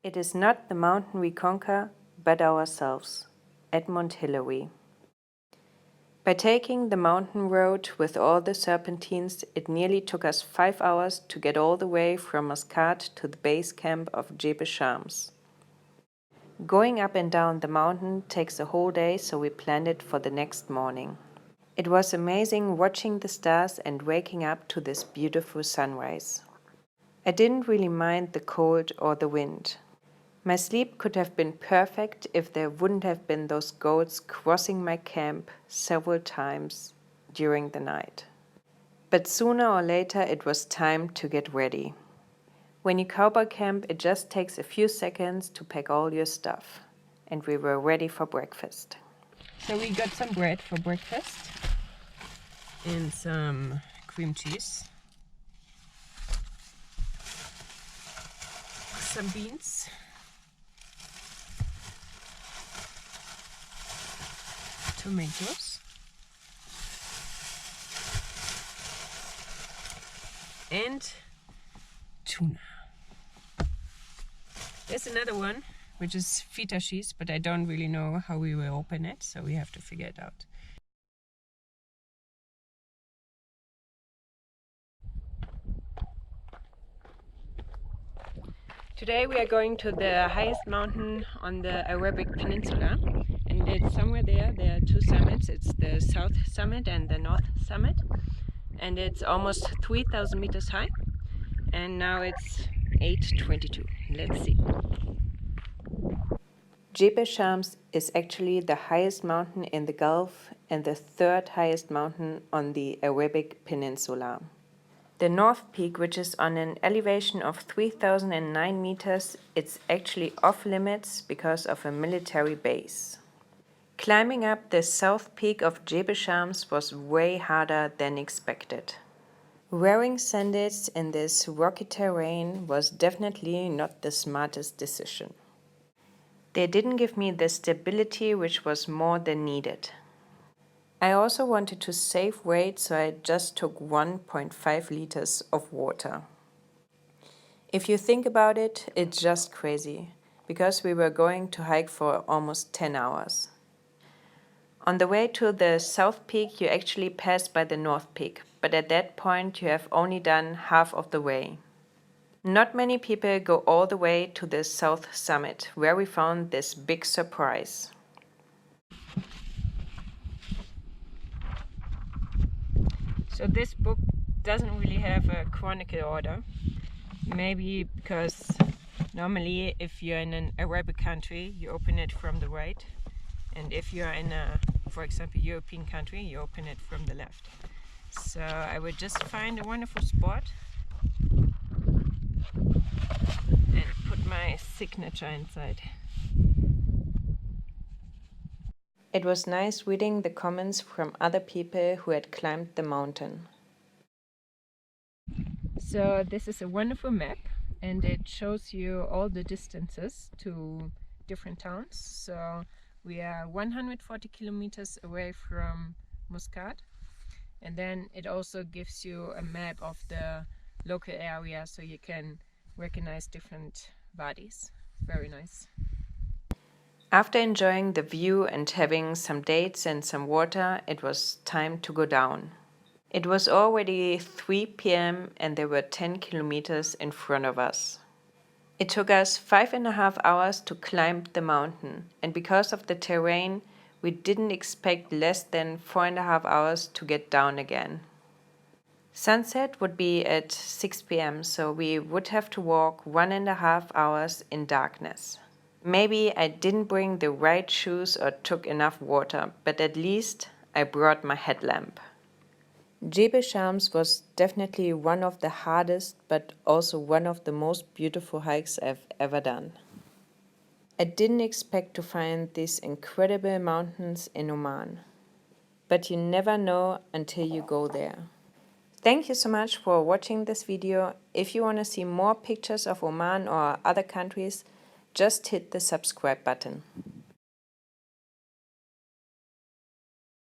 It is not the mountain we conquer, but ourselves. Edmund Hillary. By taking the mountain road with all the serpentines, it nearly took us 5 hours to get all the way from Muscat to the base camp of Jebel Shams. Going up and down the mountain takes a whole day, so we planned it for the next morning. It was amazing watching the stars and waking up to this beautiful sunrise. I didn't really mind the cold or the wind. My sleep could have been perfect if there wouldn't have been those goats crossing my camp several times during the night. But sooner or later it was time to get ready. When you cowboy camp, it just takes a few seconds to pack all your stuff. And we were ready for breakfast. So we got some bread for breakfast and some cream cheese, some beans, tomatoes, and tuna. There's another one, which is feta cheese, but I don't really know how we will open it, so we have to figure it out. Today we are going to the highest mountain on the Arabic Peninsula, and it's somewhere there. There are two summits. It's the South Summit and the North Summit, and it's almost 3,000 meters high, and now it's 8:22. Let's see. Jebel Shams is actually the highest mountain in the Gulf and the third highest mountain on the Arabic Peninsula. The North Peak, which is on an elevation of 3,009 meters, it's actually off limits because of a military base. Climbing up the South Peak of Jebel Shams was way harder than expected. Wearing sandals in this rocky terrain was definitely not the smartest decision. They didn't give me the stability which was more than needed. I also wanted to save weight, so I just took 1.5 liters of water. If you think about it, it's just crazy, because we were going to hike for almost 10 hours. On the way to the South Peak, you actually pass by the North Peak, but at that point you have only done half of the way. Not many people go all the way to the South Summit, where we found this big surprise. So this book doesn't really have a chronicle order. Maybe because normally if you're in an Arabic country, you open it from the right. And if you're in a, for example, European country, you open it from the left. So I would just find a wonderful spot and put my signature inside. It was nice reading the comments from other people who had climbed the mountain. So this is a wonderful map, and it shows you all the distances to different towns. So we are 140 kilometers away from Muscat, and then it also gives you a map of the local area, so you can recognize different bodies. Very nice. After enjoying the view and having some dates and some water, it was time to go down. It was already 3 p.m. and there were 10 kilometers in front of us. It took us 5.5 hours to climb the mountain, and because of the terrain, we didn't expect less than 4.5 hours to get down again. Sunset would be at 6 p.m., so we would have to walk 1.5 hours in darkness. Maybe I didn't bring the right shoes or took enough water, but at least I brought my headlamp. Jebel Shams was definitely one of the hardest, but also one of the most beautiful hikes I've ever done. I didn't expect to find these incredible mountains in Oman, but you never know until you go there. Thank you so much for watching this video. If you want to see more pictures of Oman or other countries, just hit the subscribe button.